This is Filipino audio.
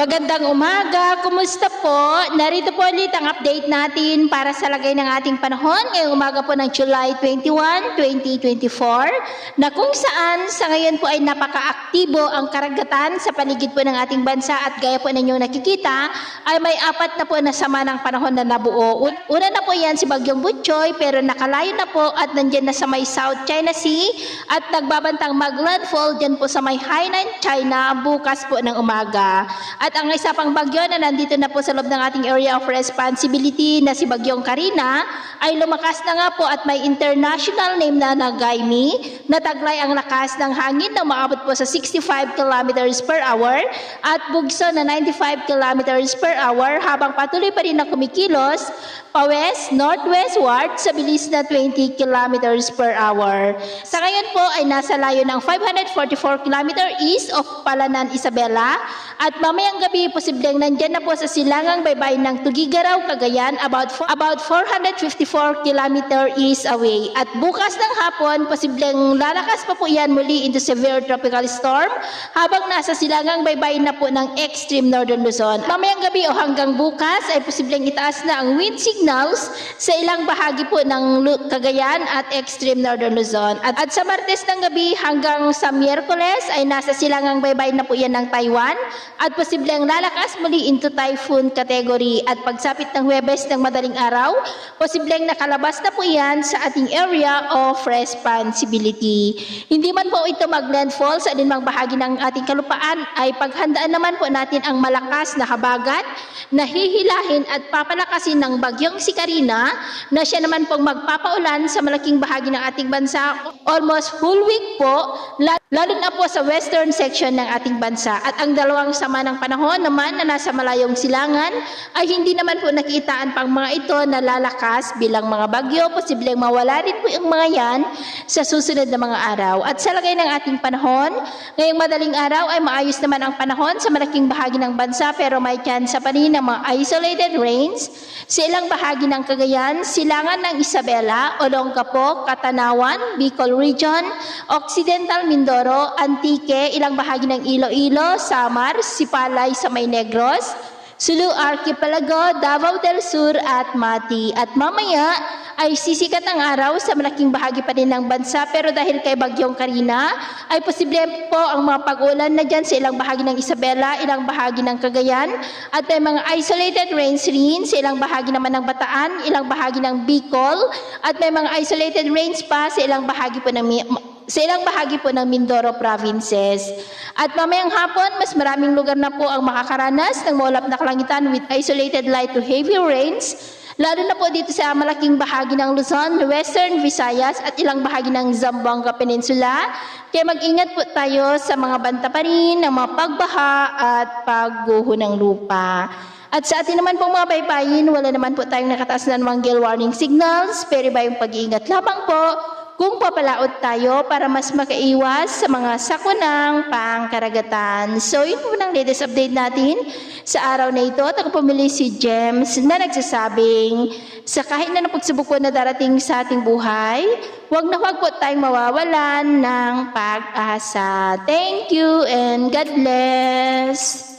Magandang umaga, kumusta po? Narito po ulit ang update natin para sa lagay ng ating panahon ngayong umaga po ng July 21, 2024 na kung saan sa ngayon po ay napaka-aktibo ang karagatan sa paligid po ng ating bansa at gaya po ninyong nakikita ay may apat na po na sama ng panahon na nabuo. Una na po yan si Bagyong Butchoy pero nakalayo na po at nandyan na sa may South China Sea at nagbabantang mag-landfall dyan po sa may Hainan, China bukas po ng umaga. At ang isa pang bagyo na nandito na po sa loob ng ating area of responsibility na si Bagyong Karina ay lumakas na nga po at may international name na Nagaimi na taglay ang lakas ng hangin na umaabot po sa 65 kilometers per hour at bugso na 95 kilometers per hour habang patuloy pa rin na kumikilos pa-west, northwestward sa bilis na 20 kilometers per hour. Sa ngayon po ay nasa layo ng 544 kilometer east of Palanan, Isabela at mamayang gabi posibleng nandyan na po sa silangang baybayin ng Tugigaraw, Cagayan about 454 kilometer east away. At bukas ng hapon posibleng lalakas pa po yan muli into severe tropical storm habang nasa silangang baybayin na po ng extreme northern Luzon. Mamayang gabi o hanggang bukas ay posibleng itaas na ang wind signals sa ilang bahagi po ng Cagayan at extreme northern Luzon. At sa Martes ng gabi hanggang sa Miyerkules ay nasa silangang baybayin na po yan ng Taiwan at posibleng lalakas muli into typhoon category at pagsapit ng Huwebes ng madaling araw, posibleng nakalabas na po yan sa ating area of responsibility. Hindi man po ito mag-landfall sa alinmang bahagi ng ating kalupaan ay paghandaan naman po natin ang malakas na habagat na hihilahin at papalakasin ng bagyong si Karina na siya naman pong magpapaulan sa malaking bahagi ng ating bansa almost full week po, lalo na po sa western section ng ating bansa. At ang dalawang sama ng panahon naman na nasa malayong silangan ay hindi naman po nakitaan pang mga ito na lalakas bilang mga bagyo. Posibleng mawala rin po yung mga yan sa susunod na mga araw. At sa lagay ng ating panahon, ngayong madaling araw ay maayos naman ang panahon sa malaking bahagi ng bansa pero may chance pa rin ng mga isolated rains sa ilang bahagi ng Cagayan, silangan ng Isabela, Olongapo, Katanawan, Bicol Region, Occidental Mindoro, Antique, ilang bahagi ng Iloilo, Samar, Sipalay sa May Negros, Sulu Archipelago, Davao del Sur at Mati. At mamaya ay sisikat ang araw sa malaking bahagi pa rin ng bansa pero dahil kay Bagyong Karina ay posible po ang mga pag-ulan na dyan sa ilang bahagi ng Isabela, ilang bahagi ng Cagayan at may mga isolated rains rin sa ilang bahagi naman ng Bataan, ilang bahagi ng Bicol at may mga isolated rains pa sa ilang bahagi po ng Mindoro provinces. At mamayang hapon, mas maraming lugar na po ang makakaranas ng maulap na kalangitan with isolated light to heavy rains, lalo na po dito sa malaking bahagi ng Luzon, Western Visayas at ilang bahagi ng Zamboanga Peninsula. Kaya mag-ingat po tayo sa mga banta pa rin ng mga pagbaha at pagguho ng lupa. At sa atin naman pong mga baybayin, wala naman po tayong nakataas na namang gale warning signals, pero iba yung pag-iingat lamang po kung papalaot tayo para mas makaiwas sa mga sakunang pangkaragatan. So yun po ng latest update natin sa araw na ito. At ako pumili si James na nagsasabing sa kahit na pagsubok po na darating sa ating buhay, huwag na huwag po tayong mawawalan ng pag-asa. Thank you and God bless.